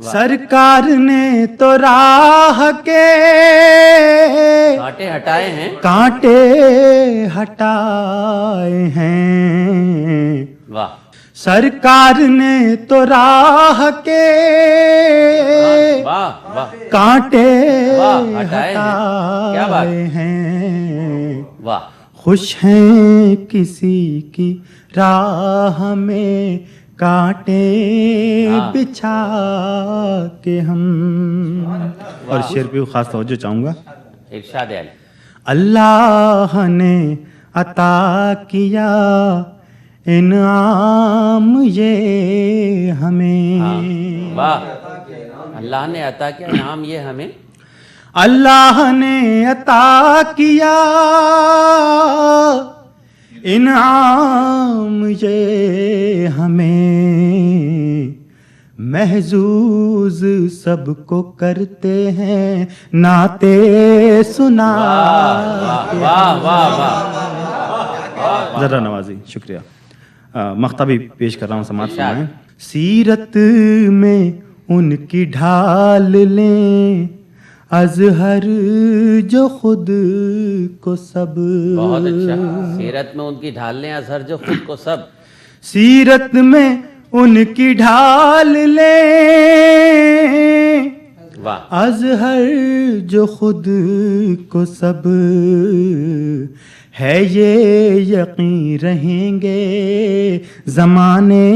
سرکار نے تو راہ کے کانٹے ہٹائے ہیں. کانٹے ہٹائے ہیں. واہ. سرکار نے تو راہ کے واہ واہ کانٹے واہ ہٹائے ہیں. کیا بات. ہٹائے ہیں. واہ. خوش ہیں کسی کی راہ میں کانٹے بچھا کے ہم. اور شعر پہ خاص توجہ چاہوں گا. ارشاد علی. اللہ نے عطا کیا انعام یہ ہمیں. واہ. اللہ نے عطا کیا انعام یہ ہمیں. اللہ نے عطا کیا انعام یہ ہمیں. محظوظ سب کو کرتے ہیں نعتِ سنا. واہ واہ واہ. ذرا نوازی. شکریہ. مختبی پیش کر رہا ہوں. سماعت فرمائیں. سیرت میں ان کی ڈھال لیں اظہر جو خود کو سب. بہت اچھا. سیرت میں ان کی ڈھال لیں اظہر جو خود کو سب. سیرت میں ان کی ڈھال لیں واہ. اظہر جو خود کو سب ہے یہ یقین رہیں گے زمانے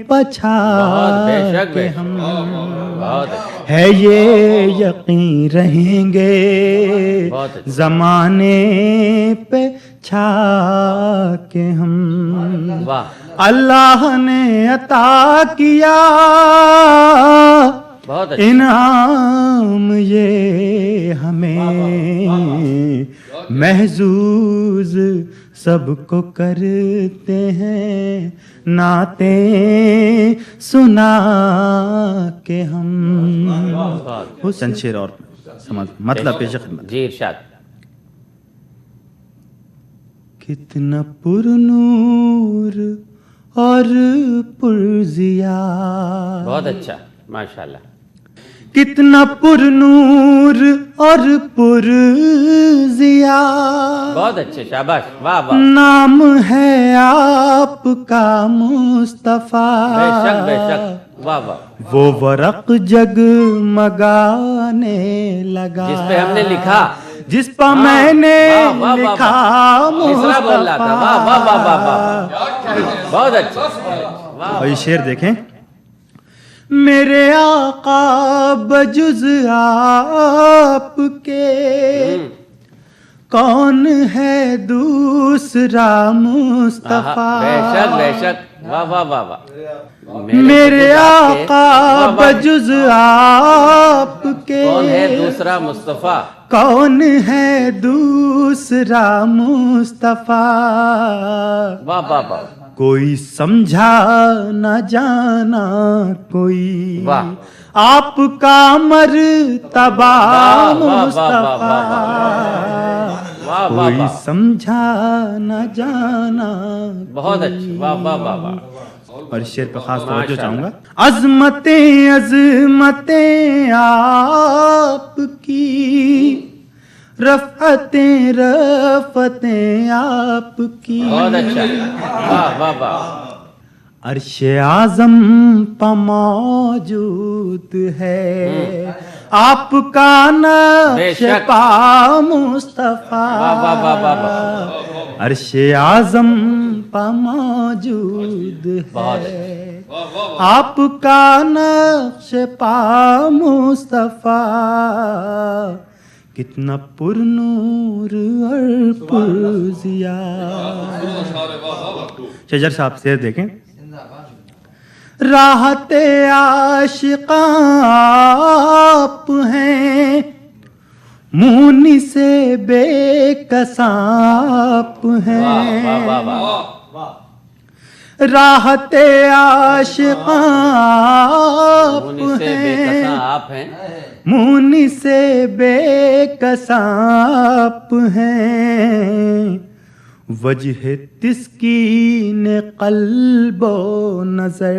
پچھا کے ہم. ہے یہ یقین رہیں گے زمانے پہ چھا کے ہم. واہ. اللہ نے عطا کیا بہت اچھا. انعام یہ ہمیں. محظوظ سب کو کرتے ہیں نعتیں سنا کے ہم. حسن شعر اور مطلب پیش خدمت. جی ارشاد. کتنا پر نور اور پرضیا. بہت اچھا ماشاءاللہ. کتنا پر نور اور پرضیا. بہت اچھے. شاباش. واہ واہ. نام ہے آپ کا مصطفیٰ. بے شک بے شک. واہ واہ. وہ ورق جگمگانے لگا جس پہ ہم نے لکھا. جس پہ میں نے لکھا تیسرا بول رہا تھا. واہ واہ واہ واہ واہ. بہت اچھا. اور یہ شعر دیکھیں. میرے آقا بجز آپ کے کون ہے دوسرا مصطفیٰ. بے شک بے شک. واہ واہ واہ واہ. میرے آقا بجز آپ کے کون ہے دوسرا مصطفیٰ. کون ہے دوسرا مصطفیٰ. واہ واہ واہ. کوئی سمجھا نہ جانا کوئی واہ. آپ کا مرتبہ مصطفیٰ. کوئی سمجھا نہ جانا. بہت اچھا. واہ واہ واہ واہ. اور اس شعر پہ خاص توجہ چاہوں گا. عظمتیں عظمتیں آپ کی رفعتیں رفعتیں آپ کی. بہت اچھا. واہ واہ واہ. عرش اعظم پہ موجود ہے آپ کا نقش پا مصطفیٰ. عرش اعظم پہ موجود ہے آپ کا نقش پا مصطفیٰ. کتنا پر نور اور پر ضیا. شجر صاحب شعر دیکھیں. راحت عاشقاں آپ ہیں مونی سے بے کساں آپ ہیں. راحت عاشقاں آپ ہیں مونی سے بے کساں آپ ہیں. وجہ تسکین قلب و نظر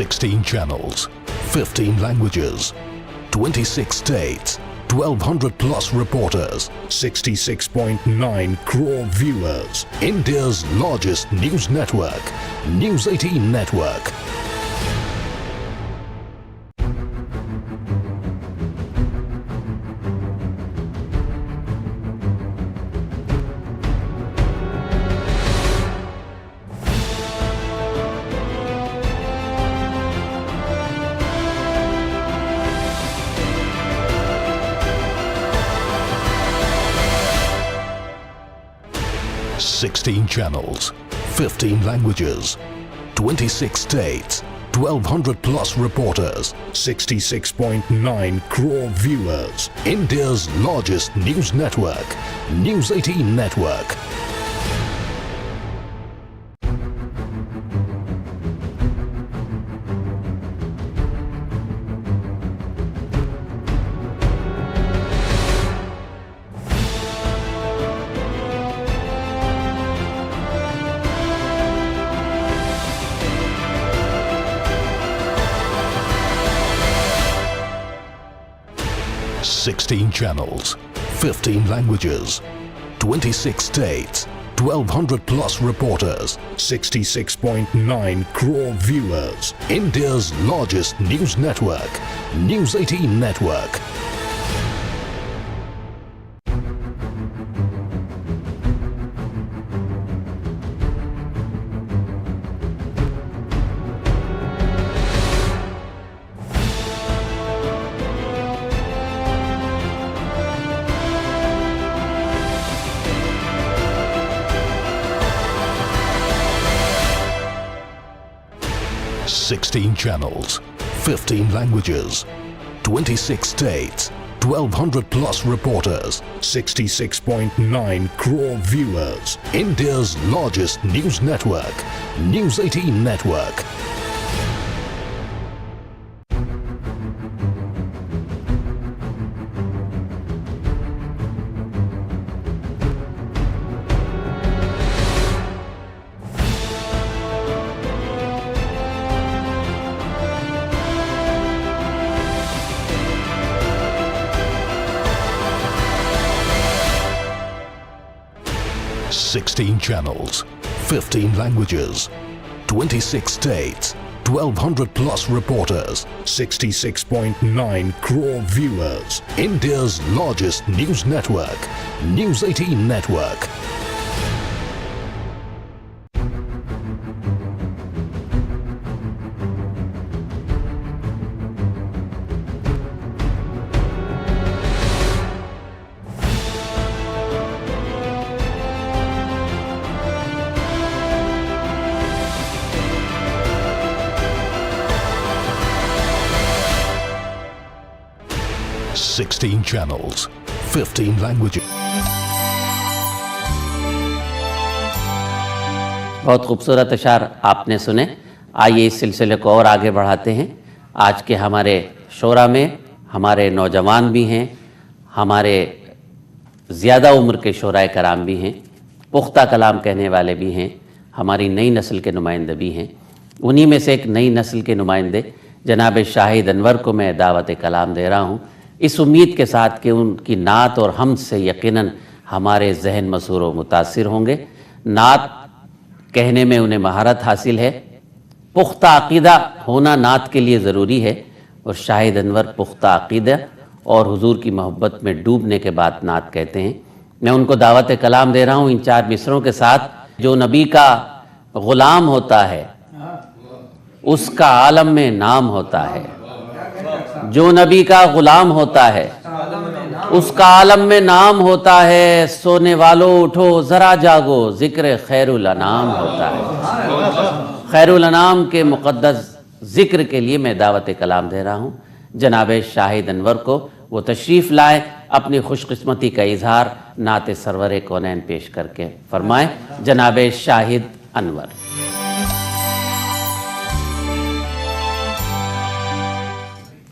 $16 channels, 15 languages, 26 states, 1,200 plus reporters, 66.9 crore viewers. India's largest news network, News 18 Network. $16 channels, 15 languages, 26 states, 1,200 plus reporters, 66.9 crore viewers. India's largest news network, News 18 Network. $16 channels, 15 languages, 26 states, 1,200 plus reporters, 66.9 crore viewers. India's largest news network, News 18 Network. $16 channels, 15 languages, 26 states, 1,200 plus reporters, 66.9 crore viewers. India's largest news network, News 18 Network. $16 channels, 15 languages, 26 states, 1,200 plus reporters, 66.9 crore viewers. India's largest news network, News 18 Network. 16 channels, 15 languages. بہت خوبصورت اشعار آپ نے سنے. آئیے اس سلسلے کو اور آگے بڑھاتے ہیں. آج کے ہمارے شورا میں ہمارے نوجوان بھی ہیں, ہمارے زیادہ عمر کے شورائے کرام بھی ہیں, پختہ کلام کہنے والے بھی ہیں, ہماری نئی نسل کے نمائندے بھی ہیں. انہی میں سے ایک نئی نسل کے نمائندے جناب شاہد انور کو میں دعوت کلام دے رہا ہوں, اس امید کے ساتھ کہ ان کی نعت اور حمد سے یقیناً ہمارے ذہن مسحور و متاثر ہوں گے. نعت کہنے میں انہیں مہارت حاصل ہے, پختہ عقیدہ ہونا نعت کے لیے ضروری ہے, اور شاہد انور پختہ عقیدہ اور حضور کی محبت میں ڈوبنے کے بعد نعت کہتے ہیں. میں ان کو دعوت کلام دے رہا ہوں ان 4 مصروں کے ساتھ. جو نبی کا غلام ہوتا ہے اس کا عالم میں نام ہوتا ہے, جو نبی کا غلام ہوتا ہے اس کا عالم میں نام ہوتا ہے. سونے والوں اٹھو ذرا جاگو, ذکر خیر الانام ہوتا ہے. خیر الانام کے مقدس ذکر کے لیے میں دعوت کلام دے رہا ہوں جناب شاہد انور کو. وہ تشریف لائیں, اپنی خوش قسمتی کا اظہار نعت سرور کونین پیش کر کے فرمائیں. جناب شاہد انور.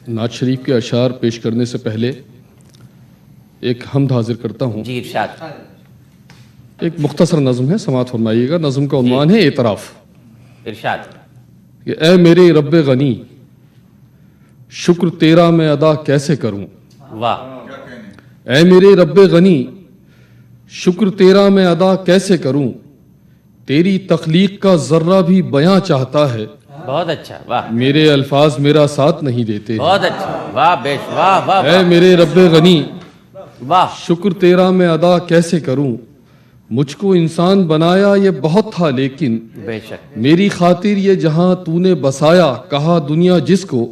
نعت شریف کے اشعار پیش کرنے سے پہلے ایک حمد حاضر کرتا ہوں. جی ارشاد. ایک مختصر نظم ہے, سماعت فرمائیے گا. نظم کا عنوان ہے اعتراف. ارشاد. کہ اے میرے رب غنی, شکر تیرا میں ادا کیسے کروں. واہ. اے میرے رب غنی, شکر تیرا میں ادا کیسے کروں. تیری تخلیق کا ذرہ بھی بیاں چاہتا ہے, بہت اچھا. واہ. میرے الفاظ میرا ساتھ نہیں دیتے. بہت اچھا. واہ بیش. واہ واہ. اے میرے رب غنی, واہ. شکر تیرا میں ادا کیسے کروں. مجھ کو انسان بنایا یہ بہت تھا, لیکن بے شک میری خاطر یہ جہاں تو نے بسایا. کہا دنیا جس کو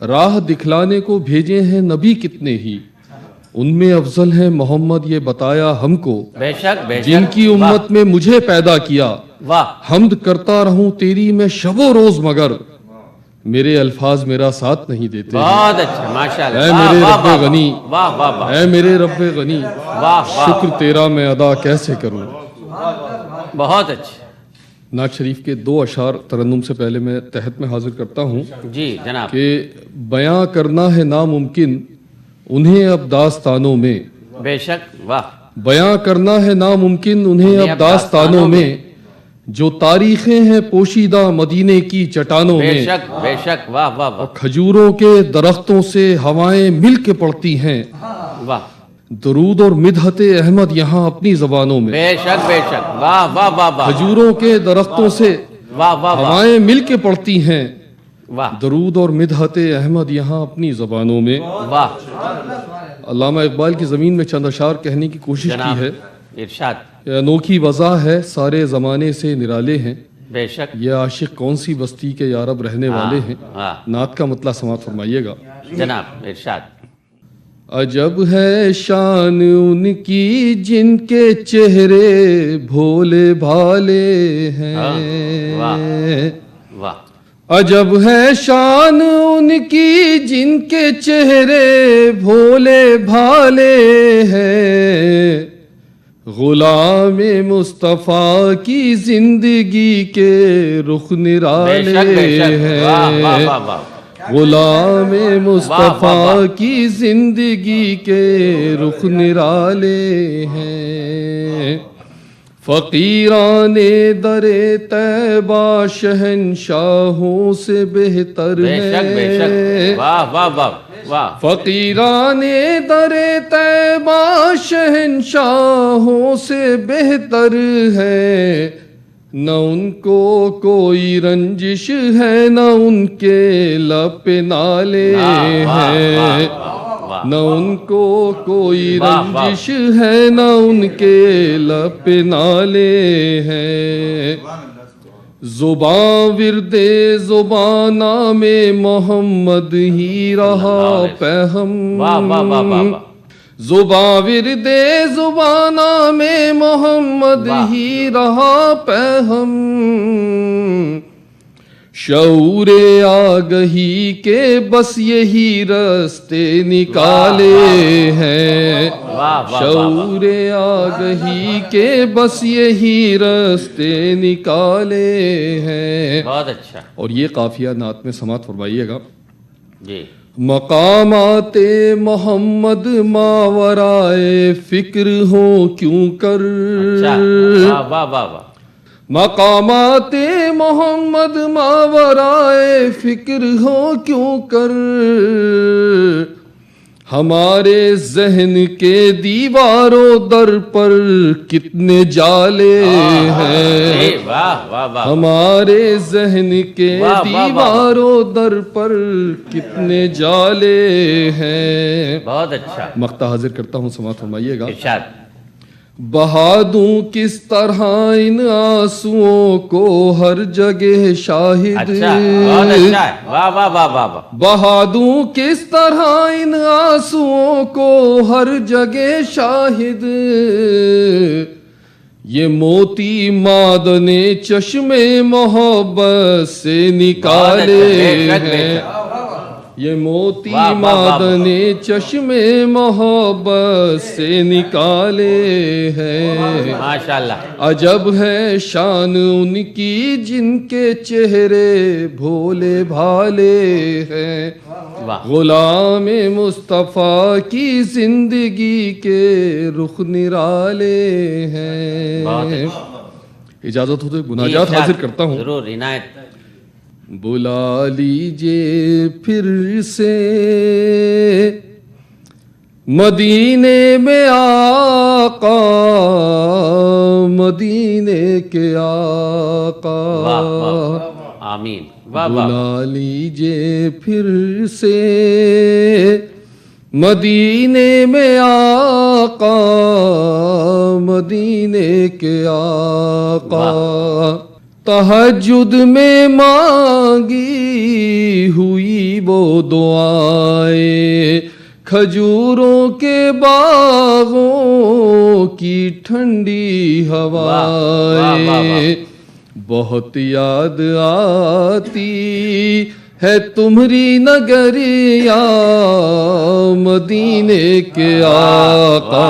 راہ دکھلانے کو بھیجے ہیں نبی کتنے ہی, ان میں افضل ہے محمد یہ بتایا ہم کو. بے شک بے شک. جن کی امت میں مجھے پیدا کیا, واہ. حمد کرتا رہوں تیری میں شب و روز, مگر میرے الفاظ میرا ساتھ نہیں دیتے. بہت اچھا. ماشاءاللہ. اے میرے واہ، رب واہ، غنی, واہ واہ واہ. اے میرے رب غنی, واہ واہ. شکر تیرا میں ادا کیسے کروں. بہت اچھا. نعت شریف کے 2 اشعار ترنم سے پہلے میں تحت میں حاضر کرتا ہوں. جی جناب. کہ بیاں کرنا ہے ناممکن انہیں اب داستانوں میں. بے شک. واہ. بیاں کرنا ہے ناممکن انہیں اب داستانوں میں, جو تاریخیں ہیں پوشیدہ مدینے کی چٹانوں بے میں. شک بے شک. واہ واہ واہ. کھجوروں کے درختوں سے ہوائیں مل کے پڑتی ہیں, واہ. درود اور مدحت احمد یہاں اپنی زبانوں میں. بے شک بے شک. واہ واہ واہ واہ. کھجوروں کے درختوں سے واہ واہ واہ. ہوائیں مل کے پڑتی ہیں, واہ درود اور مدحت احمد یہاں اپنی زبانوں میں. واہ. علامہ اقبال کی زمین میں چند اشعار کہنے کی کوشش کی جناب ہے. ارشاد. یہ انوکھی وضع ہے سارے زمانے سے نرالے ہیں, بے شک. یہ عاشق کون سی بستی کے یارب رہنے والے ہیں. ہاں. نعت کا مطلع سماعت فرمائیے گا. جناب ارشاد. عجب ہے شان ان کی جن کے چہرے بھولے بھالے ہیں. واہ واہ. عجب ہے شان ان کی جن کے چہرے بھولے بھالے ہیں. غلام مصطفیٰ کی زندگی کے رخ نرالے ہیں. غلام مصطفیٰ کی زندگی کے رخ نرالے ہیں. فقیران در طیبہ شہنشاہوں سے بہتر ہے. فقیران در طیبہ شہنشاہوں سے بہتر ہے. نہ ان کو کوئی رنجش ہے نہ ان کے لب پہ نالے ہیں. نہ ان کو کوئی رنجش ہے نہ ان کے لب پہ نالے ہیں. زباں ورد زبان نام محمد ہی رہا پہم. زباں ورد زبان نام محمد ہی رہا پہم. شعور آگہی کے بس یہی راستے نکالے ہیں، شعور آگہی کے بس یہی راستے نکالے ہیں۔ بہت اچھا اور یہ قافیہ نعت میں سماعت فرمائیے گا۔ جی، مقامات محمد ماورائے فکر ہوں کیوں کر، اچھا، واہ واہ واہ واہ، مقامات محمد ماورائے فکر ہو کیوں کر، ہمارے ذہن کے دیواروں در پر کتنے جالے ہیں، واہ واہ واہ، ہمارے ذہن کے دیواروں در پر کتنے جالے ہیں۔ بہت اچھا، مقطع حاضر کرتا ہوں، سماعت فرمائیے گا۔ ارشاد۔ بہا دوں کس طرح ان آنسوؤں کو ہر جگہ شاہد، اچھا، بہت اچھا ہے، واہ واہ واہ واہ واہ، بہا دوں کس طرح ان آنسوؤں کو ہر جگہ شاہد، یہ موتی معدن چشم محبت سے نکالے ہیں، یہ موتی معدن چشم محبت سے نکالے ہیں۔ ماشاءاللہ، عجب ہے شان ان کی جن کے چہرے بھولے بھالے ہیں، واہ، غلام مصطفیٰ کی زندگی کے رخ نرالے بہت ہیں۔ اچھا۔ اجازت ہو تو مناجات جی، حاضر کرتا ہوں۔ ضرور، عنایت۔ بلا لیجے پھر سے مدینے میں آقا، مدینے کے آقا، واہ واہ، آمین، واہ واہ، بلا لیجے پھر سے مدینے میں آقا، مدینے کے آقا، تہجد میں مانگی ہوئی وہ دعائیں، کھجوروں کے باغوں کی ٹھنڈی ہوائیں، بہت یاد آتی ہے تمہری نگریا، مدینے کے آقا،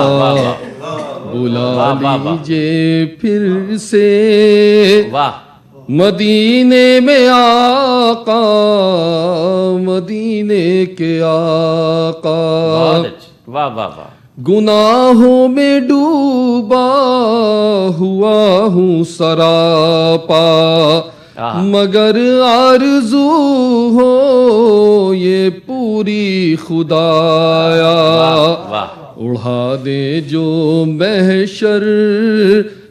بلا لیجے پھر سے واہ، مدینے میں آقا، مدینے کے آقا، بہت اچھا، واہ واہ واہ، گناہوں میں ڈوبا ہوا ہوں سراپا، مگر آرزو ہو یہ پوری خدایا، واہ، اڑا دے جو محشر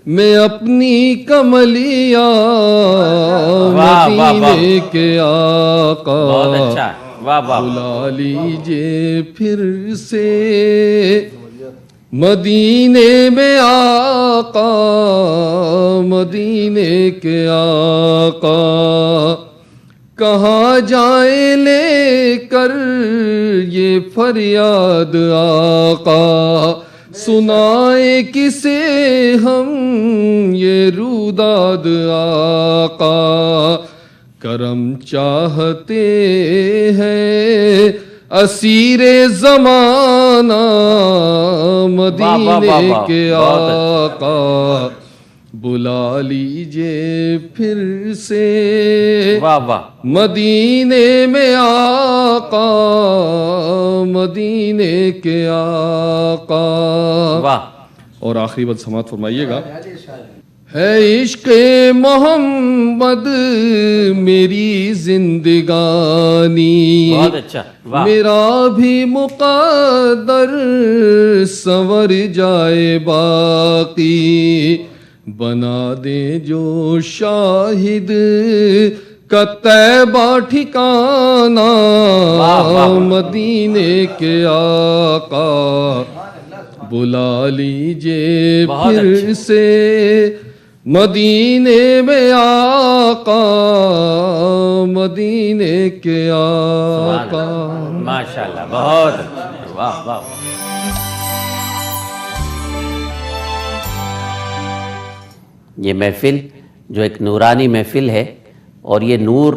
میں اپنی کملیاں، مدینے کے آقا، بہت اچھا، واہ واہ، بلا لیجے پھر سے مدینے میں آقا، مدینے کے آقا، کہاں جائیں لے کر یہ فریاد آقا، سنائے کسے ہم یہ روداد آقا، کرم چاہتے ہیں اسیر زمانہ، مدینے کے آقا، بلا لیجے پھر سے واہ واہ، مدینے میں آقا، مدینے کے آقا، واہ، اور آخری بات سماعت فرمائیے گا۔ ہے عشق محمد میری زندگانی، بہت اچھا، واہ، میرا بھی مقدر سنور جائے باقی، بنا دے جو شاہد کا طیبہ ٹھکانہ، مدینے کے آقا، بلا لیجے پھر سے مدینے میں آقا، مدینے کے آقا۔ ماشاءاللہ، بہت اچھا، واہ واہ، یہ محفل جو ایک نورانی محفل ہے، اور یہ نور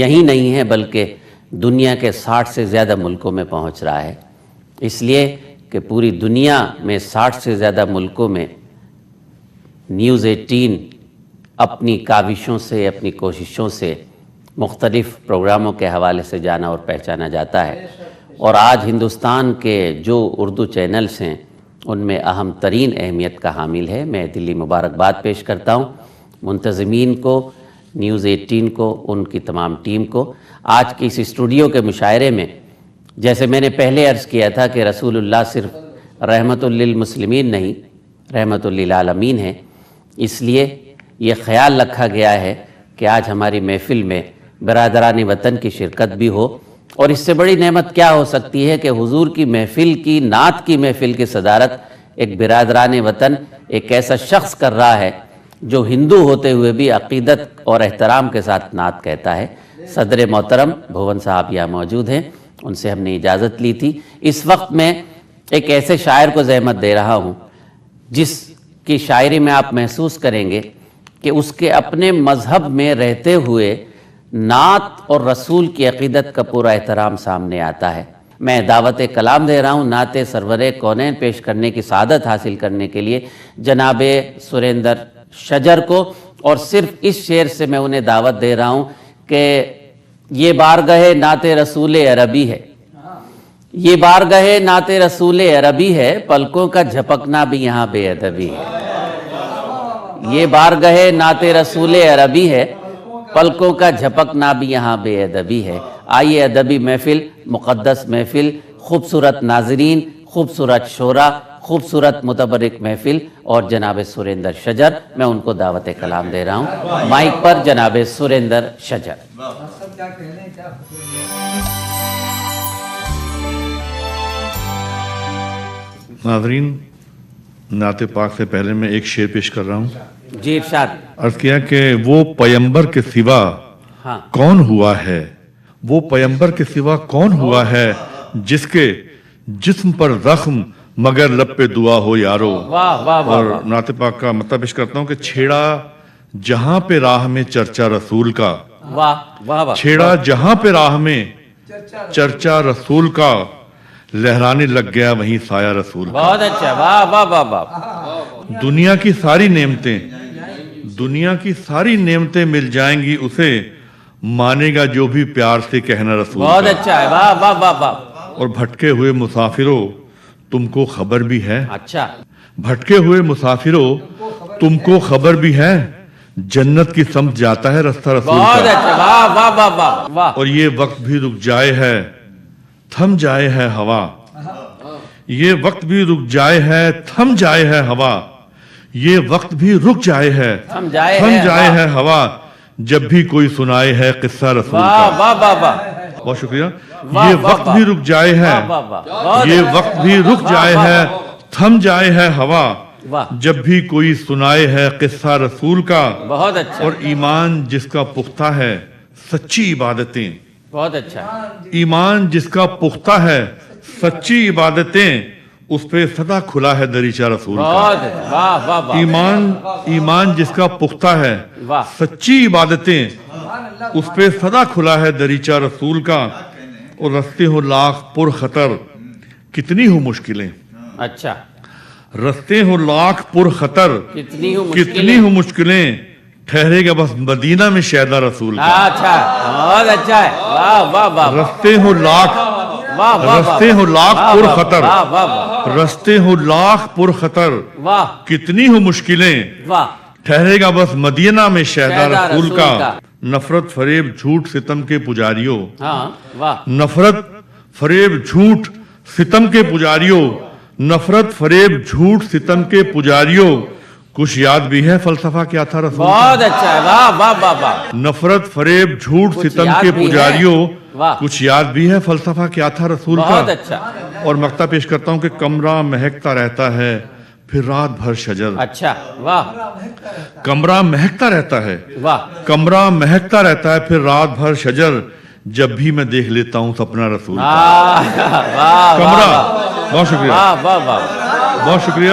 یہی نہیں ہے بلکہ دنیا کے 60 سے زیادہ ملکوں میں پہنچ رہا ہے، اس لیے کہ پوری دنیا میں 60 سے زیادہ ملکوں میں نیوز 18 اپنی کاوشوں سے، اپنی کوششوں سے مختلف پروگراموں کے حوالے سے جانا اور پہچانا جاتا ہے، اور آج ہندوستان کے جو اردو چینلز ہیں ان میں اہم ترین اہمیت کا حامل ہے۔ میں دلی مبارکباد پیش کرتا ہوں منتظمین کو، نیوز 18 کو، ان کی تمام ٹیم کو۔ آج کی اس اسٹوڈیو کے مشاعرے میں جیسے میں نے پہلے عرض کیا تھا کہ رسول اللہ صرف رحمت للمسلمین نہیں، رحمت للعالمین ہے، اس لیے یہ خیال رکھا گیا ہے کہ آج ہماری محفل میں برادران وطن کی شرکت بھی ہو، اور اس سے بڑی نعمت کیا ہو سکتی ہے کہ حضور کی محفل کی، نعت کی محفل کی صدارت ایک برادران وطن، ایک ایسا شخص کر رہا ہے جو ہندو ہوتے ہوئے بھی عقیدت اور احترام کے ساتھ نعت کہتا ہے۔ صدر محترم بھون صاحب یہاں موجود ہیں، ان سے ہم نے اجازت لی تھی۔ اس وقت میں ایک ایسے شاعر کو زحمت دے رہا ہوں جس کی شاعری میں آپ محسوس کریں گے کہ اس کے اپنے مذہب میں رہتے ہوئے نعت اور رسول کی عقیدت کا پورا احترام سامنے آتا ہے۔ میں دعوت کلام دے رہا ہوں نعت سرور کونین پیش کرنے کی سعادت حاصل کرنے کے لیے جناب سریندر شجر کو، اور صرف اس شعر سے میں انہیں دعوت دے رہا ہوں کہ یہ بارگاہ نعت رسول عربی ہے، یہ بارگاہ نعت رسول عربی ہے، پلکوں کا جھپکنا بھی یہاں بے ادبی ہے۔ یہ بارگاہ نعت رسول عربی ہے، پلکوں کا جھپکنا بھی یہاں بے ادبی ہے۔ آئیے ادبی محفل، مقدس محفل، خوبصورت ناظرین، خوبصورت شعراء، خوبصورت متبرک محفل، اور جناب سریندر شجر، میں ان کو دعوت کلام دے رہا ہوں۔ مائک پر جناب سریندر شجر۔ ناظرین، نعت پاک سے پہلے میں ایک شعر پیش کر رہا ہوں۔ جی ارشاد۔ عرض کیا کہ وہ پیمبر کے سوا ہاں کون ہوا ہے، وہ پیمبر کے سوا کون ہوا ہے جس کے جسم پر زخم مگر لب پہ دعا ہو یارو۔ واہ واہ واہ اور نعت پاک کا مطلب پیش کرتا ہوں کہ چھیڑا جہاں پہ راہ میں چرچا رسول کا، واہ واہ واہ، چھیڑا جہاں پہ راہ میں چرچا رسول کا، لہرانے لگ گیا وہیں سایہ رسول کا۔ بہت اچھا، واہ واہ واہ واہ۔ دنیا کی ساری نعمتیں، دنیا کی ساری نعمتیں مل جائیں گی اسے، مانے گا جو بھی پیار سے کہنا رسول بہت کا۔ اچھا ہے، واہ واہ واہ واہ۔ اور بھٹکے ہوئے مسافروں تم کو خبر بھی ہے، اچھا، بھٹکے ہوئے مسافروں تم کو خبر بھی ہے، جنت کی سمت جاتا ہے رستہ رسول بہت کا۔ اچھا، واہ واہ واہ واہ واہ۔ اور یہ وقت بھی رک جائے ہے، تھم جائے ہے ہوا، یہ وقت بھی رک جائے ہے، تھم جائے ہے ہوا، یہ وقت بھی رک جائے ہے، تھم جائے ہے ہوا، جب بھی کوئی سنائے ہے قصہ رسول واہ کا۔ واہ واہ واہ، بہت شکریہ۔ واہ یہ واہ وقت واہ، بھی رک جائے ہے، واہ واہ واہ، بہت یہ اچھا، وقت بھی رک جائے واہ ہے، واہ، تھم جائے ہے ہوا، واہ، جب بھی کوئی سنائے ہے قصہ رسول کا۔ بہت اچھا، اور ایمان جس کا پختہ ہے، سچی عبادتیں، بہت اچھا، ایمان جس کا پختہ ہے، سچی عبادتیں، اس پہ سدا کھلا ہے دریچہ رسول کا۔ بہت اچھا، واہ واہ واہ، ایمان جس کا پختہ ہے، واہ، سچی عبادتیں، اس پہ سدا کھلا ہے دریچہ رسول کا۔ اور رستے ہو لاکھ پر خطر، کتنی ہو مشکلیں، اچھا، رستے ہو لاکھ پر خطر، کتنی ہوں کتنی ہو مشکلیں، ٹھہرے گا بس مدینہ میں شہدہ رسول کا۔ اچھا، بہت اچھا ہے، واہ واہ واہ، رستے ہو لاکھ، واہ واہ، رستے ہو لاکھ پر خطر، واہ واہ واہ، رستے ہو لاکھ پر خطر، واہ کتنی ہو مشکلیں، واہ، ٹھہرے گا بس مدینہ میں شہدہ شہدہ رسول رسول کا۔ کا۔ نفرت فریب جھوٹ ستم کے پجاریوں، ہاں، واہ، نفرت فریب جھوٹ ستم کے پجاریوں، نفرت فریب جھوٹ ستم کے پجاریوں، کچھ یاد بھی ہے فلسفہ کیا تھا رسول کا؟ بہت اچھا ہے، واہ واہ واہ واہ، نفرت فریب جھوٹ کچھ ستم یاد کے بھی ہے؟ پجاریوں، واہ، کچھ یاد بھی ہے فلسفہ کیا تھا رسول کا؟ بہت اچھا، اور مقطع پیش کرتا ہوں کہ کمرہ مہکتا رہتا ہے پھر رات بھر شجر، اچھا، واہ کمرہ مہکتا رہتا ہے، واہ، کمرہ مہکتا رہتا ہے پھر رات بھر شجر، جب بھی میں دیکھ لیتا ہوں سپنا رسول کا۔ واہ واہ، کمرہ، بہت شکریہ، واہ واہ واہ، بہت شکریہ۔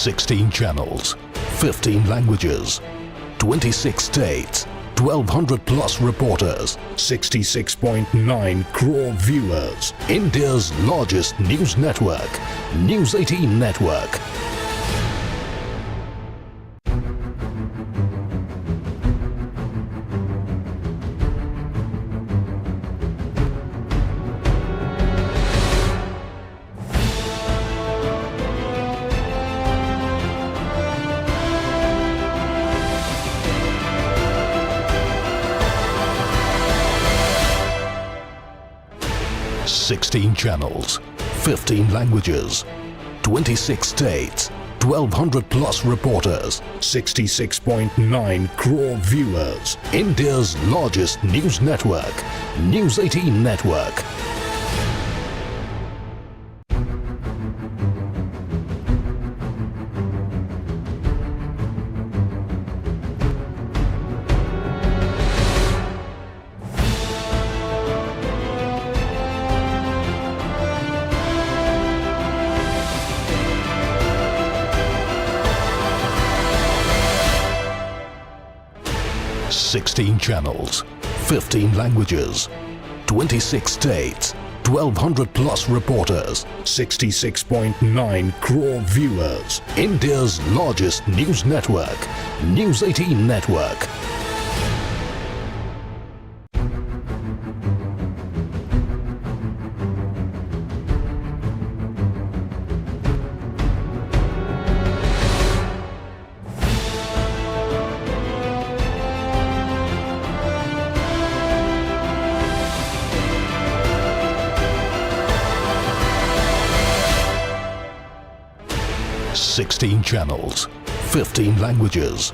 16 channels, 15 languages, 26 states, 1200 plus reporters, 66.9 crore viewers. India's largest news network, News 18 Network. Sixteen channels, 15 languages, 26 states, 1200 plus reporters, 66.9 crore viewers. India's largest news network, News 18 Network. Sixteen channels, 15 languages, 26 states, 1200 plus reporters, 66.9 crore viewers. India's largest news network, News 18 Network. Sixteen channels, 15 languages,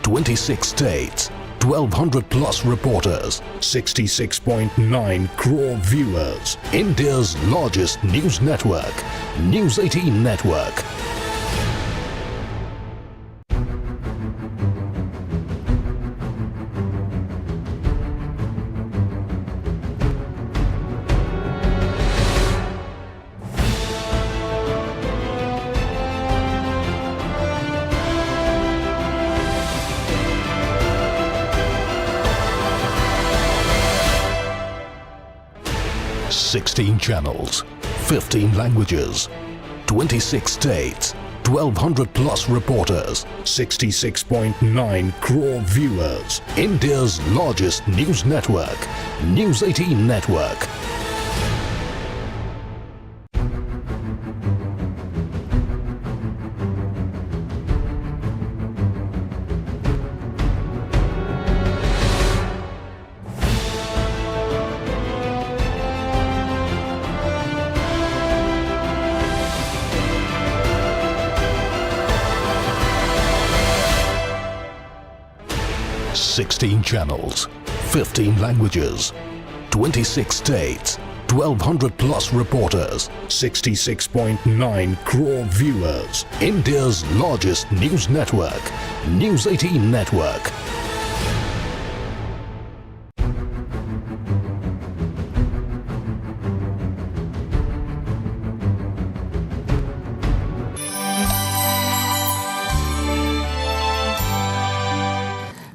26 states, 1200 plus reporters, 66.9 crore viewers. India's largest news network, News 18 Network. Sixteen channels, 15 languages, 26 states, 1200 plus reporters, 66.9 crore viewers. India's largest news network, News 18 Network. Sixteen channels, 15 languages, 26 states, 1200 plus reporters, 66.9 crore viewers. India's largest news network, News 18 Network.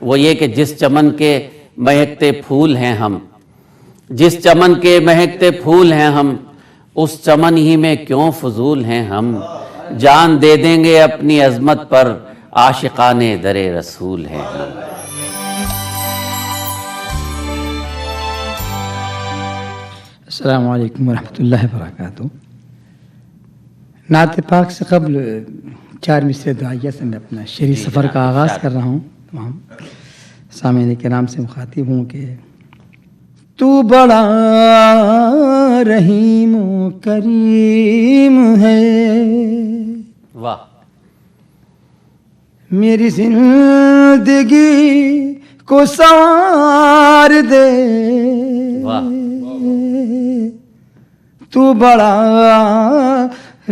وہ یہ کہ جس چمن کے مہکتے پھول ہیں ہم، جس چمن کے مہکتے پھول ہیں ہم، اس چمن ہی میں کیوں فضول ہیں ہم، جان دے دیں گے اپنی عظمت پر، عاشقان در رسول ہیں ہم۔ السلام علیکم ورحمۃ اللہ وبرکاتہ۔ نعت پاک سے قبل 4 مصرع دعائیہ سے میں اپنا شعری سفر کا آغاز کر رہا ہوں۔ تمام سامعین کرام سے مخاطب ہوں کہ تو بڑا رحیم و کریم ہے، واہ، میری زندگی کو سنوار دے، واہ، تو بڑا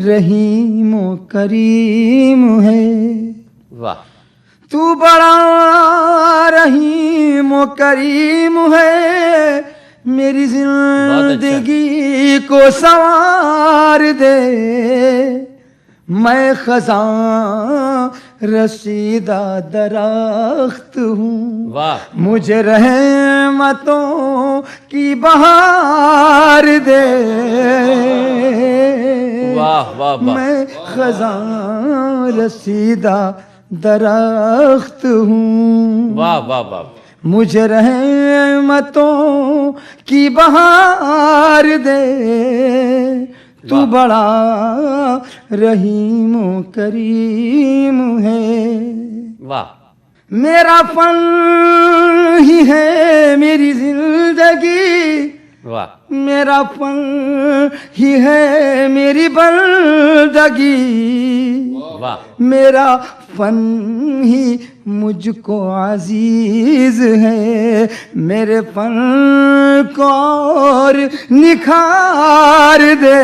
رحیم و کریم ہے، واہ، تو بڑا رحیم و کریم ہے، میری زندگی کو سنوار دے، میں خزاں رسیدہ درخت ہوں، واہ، مجھے رحمتوں کی بہار دے، واہ، واہ، واہ، میں خزاں رسیدہ درخت ہوں، واہ، واہ، واہ، مجھے رحمتوں کی بہار دے، تو بڑا رحیم و کریم ہے، واہ، میرا فن ہی ہے میری زندگی، واہ، میرا فن ہی ہے میری بندگی، واہ، میرا فن ہی مجھ کو عزیز ہے، میرے فن کو اور نکھار دے،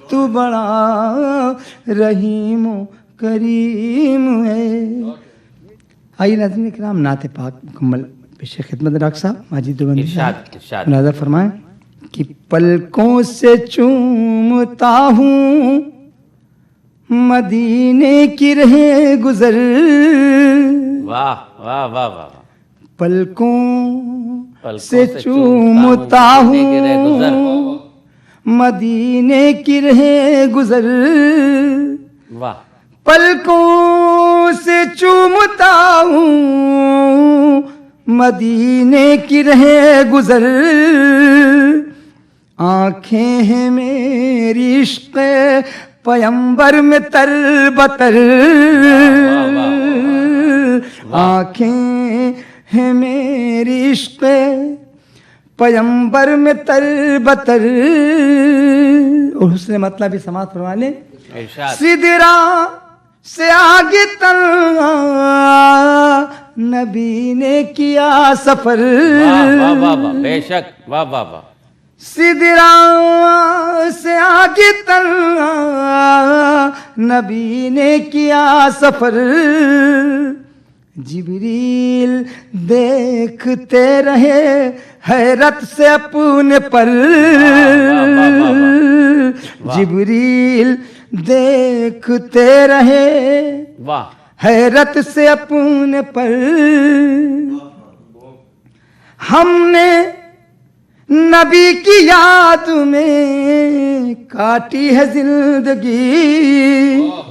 تو بڑا رحیم و کریم ہے۔ آئیے ناظرین کرام، نعت پاک مکمل پیش خدمت ڈاکٹر صاحب ماجد دیوبندی ارشاد، ارشاد۔ ملاحظہ فرمائیں کہ پلکوں سے چومتا ہوں مدینے کی رہ گزر، واہ، واہ، واہ، واہ، پلکوں سے چومتا ہوں مدینے کی رہ گزر، واہ، پلکوں سے چومتا ہوں مدینے کی رہ گزر، آنکھیں ہیں میری عشق پیمبر میں تر بتر، آنکھیں ہیں میری عشق پیمبر میں تر بتر، اور حسن مطلب بھی سماعت فرما لیں، ارشاد، سدرا سے آگے تلنا نبی نے کیا سفر، واہ، واہ، واہ، واہ، بے شک، واہ، واہ، واہ، سدرا سے آگے تلنا نبی نے کیا سفر، جبریل دیکھتے رہے حیرت سے اپنے پر، جبریل دیکھتے رہے واہ، حیرت سے اپنے پر، ہم نے نبی کی یاد میں کاٹی ہے زندگی،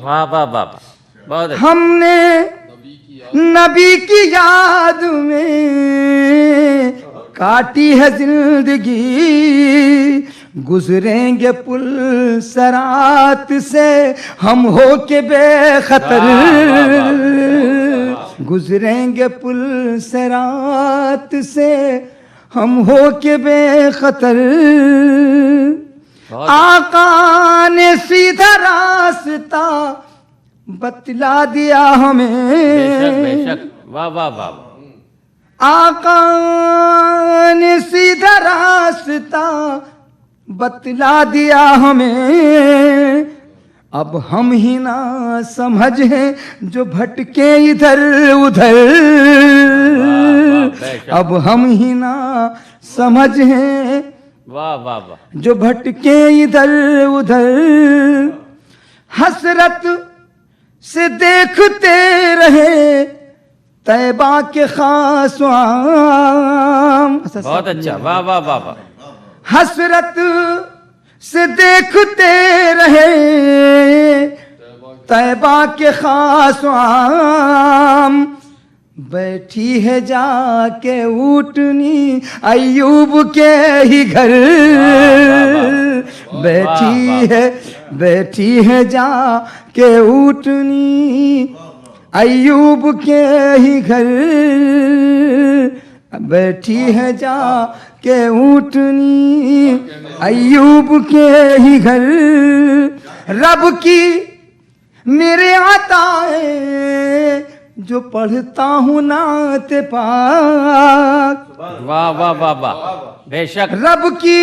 واہ، واہ، واہ، بہت اچھا، ہم نے نبی کی یاد میں کاٹی ہے زندگی، گزریں گے پل سرات سے ہم ہو کے بے خطر، گزریں گے پل سرات سے ہم ہو کے بے خطر، آقا نے سیدھا راستہ بتلا دیا ہمیں، بے شک، بے شک، واہ، واہ، واہ، آقا نے سیدھا راستہ بتلا دیا ہمیں، اب ہم ہی نہ سمجھ ہیں جو بھٹکے ادھر ادھر، اب ہم ہی نہ سمجھ ہیں واہ، واہ، واہ، جو بھٹکے ادھر ادھر، حسرت سے دیکھتے رہے طیبہ کے خاص عام. بہت اچھا. واہ واہ واہ واہ. حسرت سے دیکھتے رہے طیبہ کے خاص عام. بیٹھی ہے جا کے اونٹنی ایوب کے ہی گھر. بیٹھی ہے جا کے اونٹنی ایوب کے ہی گھر. بیٹھی ہے جا کے اونٹنی ایوب کے ہی گھر. رب کی میرے عطا ہے جو پڑھتا ہوں نعت پاک. واہ واہ واہ واہ. بے شک. رب کی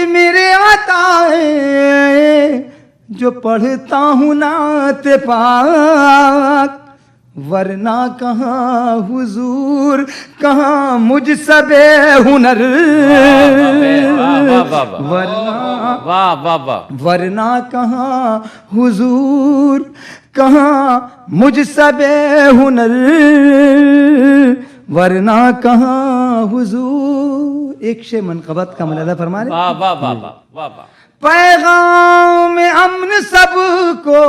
میرے عطا ہے جو پڑھتا ہوں نعت پاک. ورنہ کہاں حضور کہاں مجھ سب ہنر. ورنہ کہاں حضور کہاں مجھ سب ہنر. ورنہ کہاں حضور. ایک شے منقبت کا ملاحظہ فرما رہے. واہ واہ واہ واہ واہ. پیغام امن سب کو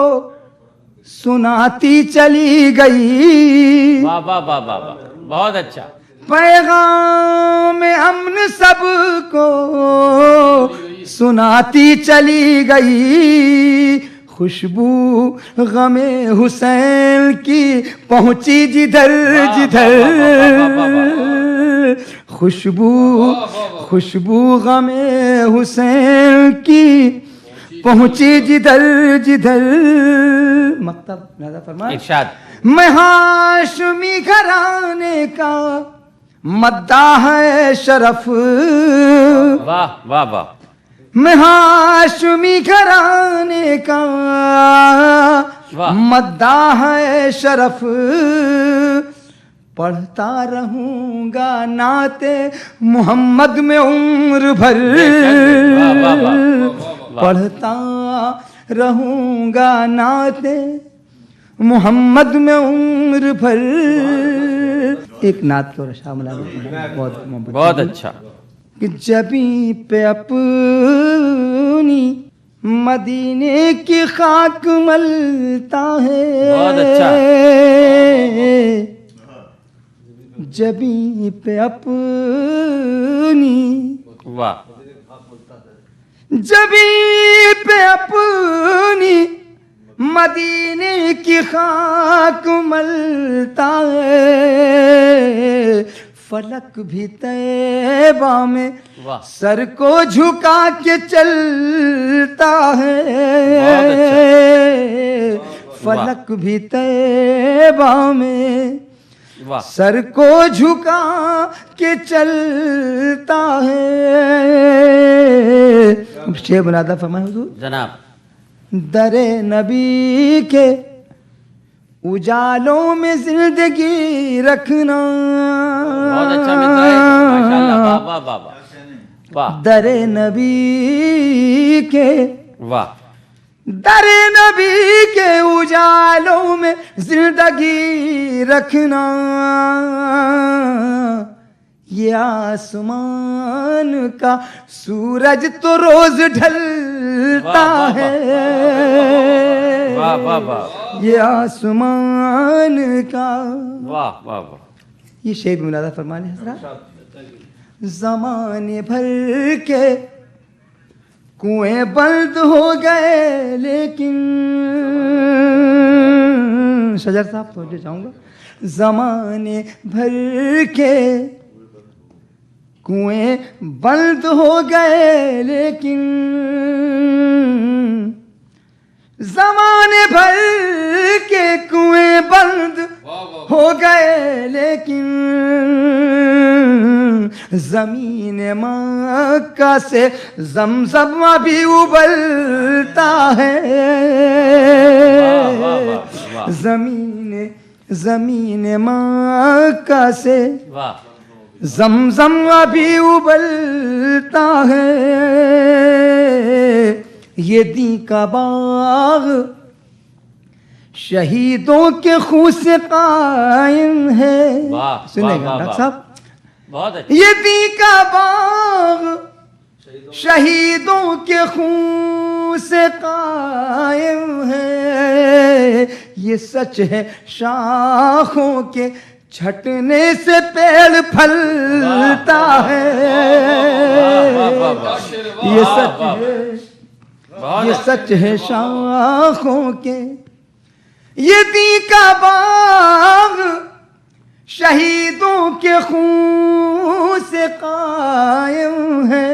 سناتی چلی گئی. واہ واہ واہ واہ. بہت اچھا. پیغام امن سب کو سناتی چلی گئی. خوشبو غم حسین کی پہنچی جدھر جدھر. خوشبو غم حسین کی پہنچی جدھر جدھر. مکتب نظر فرمائے. ارشاد. میں ہاشمی گھرانے کا مداح ہے شرف. واہ واہ واہ. میں ہاشمی گھرانے کا مداح ہے شرف. پڑھتا رہوں گا نعت محمد میں عمر بھر. پڑھتا رہوں گا نعت محمد میں عمر بھر. ایک نعت کو شامل ہے. بہت اچھا. کہ جبیں پہ اپنی مدینے کی خاک ملتا ہے. بہت اچھا. جبیں پہ اپنی واہ. جبیں پہ اپنی مدینے کی خاک ملتا ہے. فلک بھی طیبہ میں سر کو جھکا کے چلتا ہے. فلک بھی طیبہ میں سر کو جھکا کے چلتا ہے. شیخ بنادہ فرمائے حضور. جناب. در نبی کے اجالوں میں زندگی رکھنا. بہت اچھا ماشاءاللہ. واہ واہ واہ واہ. در نبی کے واہ. در نبی کے اجالوں میں زندگی رکھنا. یہ آسمان کا سورج تو روز ڈھلتا ہے. واہ واہ واہ. یہ آسمان کا. واہ واہ واہ. یہ شیخ ملادہ فرمانے حضرات. زمانے بھر کے کنویں بند ہو گئے لیکن شجر صاحب توجہ چاہوں گا. زمانے بھر کے کنویں بند ہو گئے لیکن زمانے بھر کے کنویں بند ہو گئے لیکن زمین مکہ سے زمزم ابھی ابلتا ہے. زمین مکہ سے زمزم ابھی ابلتا ہے. یہ دی کا باغ شہیدوں کے خون سے قائم ہے. واہ سنیں واہ گا واہ ڈاکٹر واہ. صاحب. بہت اچھا. یہ دی کا باغ شہیدوں کے خون سے قائم ہے. یہ سچ ہے شاخوں کے چھٹنے سے پیڑ پھلتا ہے. یہ سچ ہے, یہ سچ ہے شاخوں کے. یہ دی کا باغ شہیدوں کے خون سے قائم ہے.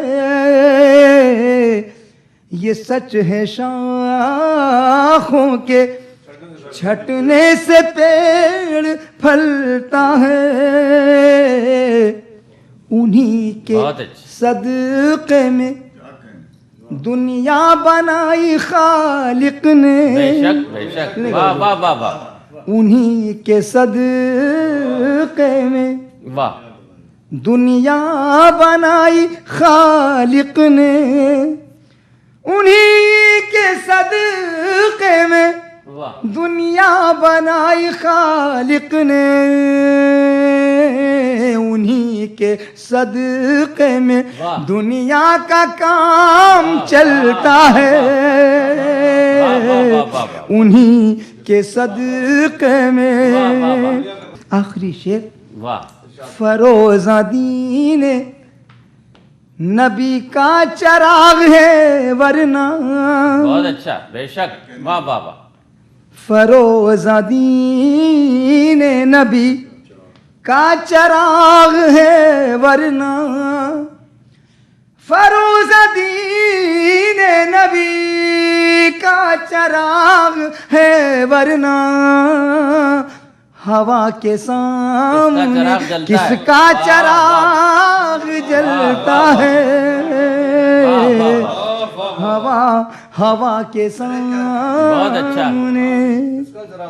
یہ سچ ہے شاخوں کے چھٹنے سے پیڑ پھلتا ہے. انہی کے بہت اچھا. صدقے میں دنیا بنائی خالق نے. بے شک بے شک. واہ واہ واہ واہ. انہی کے صدقے میں واہ. دنیا بنائی خالق نے. انہی کے صدقے میں واہ. دنیا بنائی خالق نے. انہی کے صدقے میں واہ. دنیا کا کام چلتا ہے. واہ واہ واہ واہ. انہی کے صدقے میں. واہ واہ واہ. آخری شعر. واہ. فروزہ دین نبی کا چراغ ہے ورنہ. بہت اچھا. بے شک. واہ واہ واہ. فروزہ دین نبی کا چراغ ہے ورنہ. فروزہ دین نبی کا چراغ ہے ورنہ. ہوا کے سامنے کس کا چراغ جلتا ہے. ہوا کے سامنے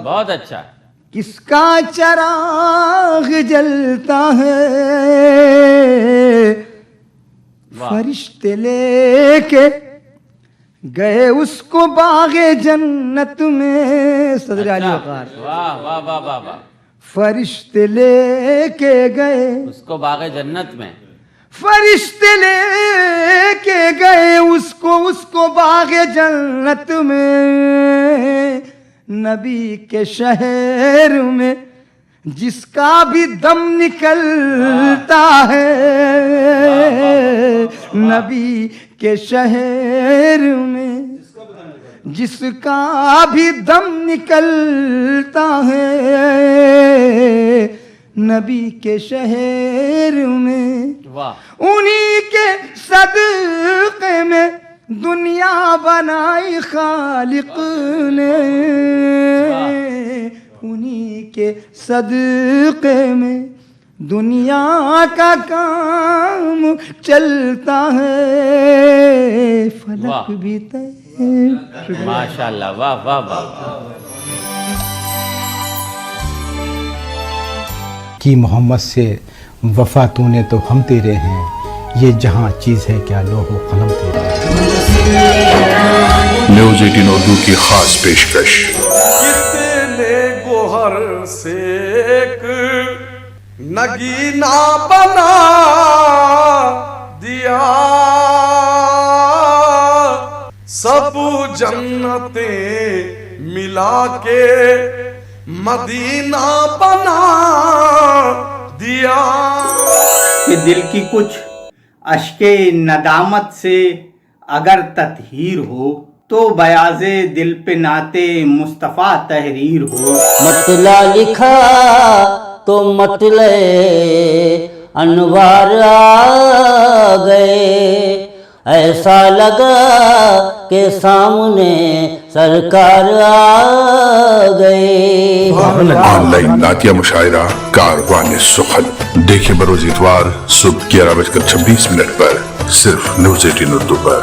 بہت اچھا. کس کا چراغ جلتا ہے. فرشتے لے کے گئے اس کو باغ جنت میں. صدر علی وقار. واہ واہ واہ واہ واہ. فرشتے لے کے گئے اس کو باغ جنت میں. فرشتے لے کے گئے اس کو باغ جنت میں. نبی کے شہر میں جس کا بھی دم نکلتا ہے. نبی کے شہر میں جس کا بھی دم نکلتا ہے. نبی کے شہر میں واہ. انہی کے صدقے میں دنیا بنائی خالق نے. انہی کے صدقے میں دنیا کا کام چلتا ہے. فلک بھی ماشاء اللہ. واہ واہ واہ. کی محمد سے وفا تو نے تو ہم تیرے ہیں. یہ جہاں چیز ہے کیا لوح و قلم تیرے ہیں. نیوز 18 اردو کی خاص پیشکش. کتنے گوہر سے ایک نگینا بنا دیا. سب جنتیں ملا کے مدینہ بنا دیا. کہ دل کی کچھ اشک ندامت سے اگر تطہیر ہو تو بیاض دل پہ نعت مصطفیٰ تحریر ہو. مطلع لکھا تو مطلع انوار آ گئے. ایسا لگا کہ سامنے سرکار آ گئے. آن لائن نعتیہ مشاعرہ کاروان سخن دیکھیں بروز اتوار صبح 11:26 پر صرف نیوز 18 اردو پر.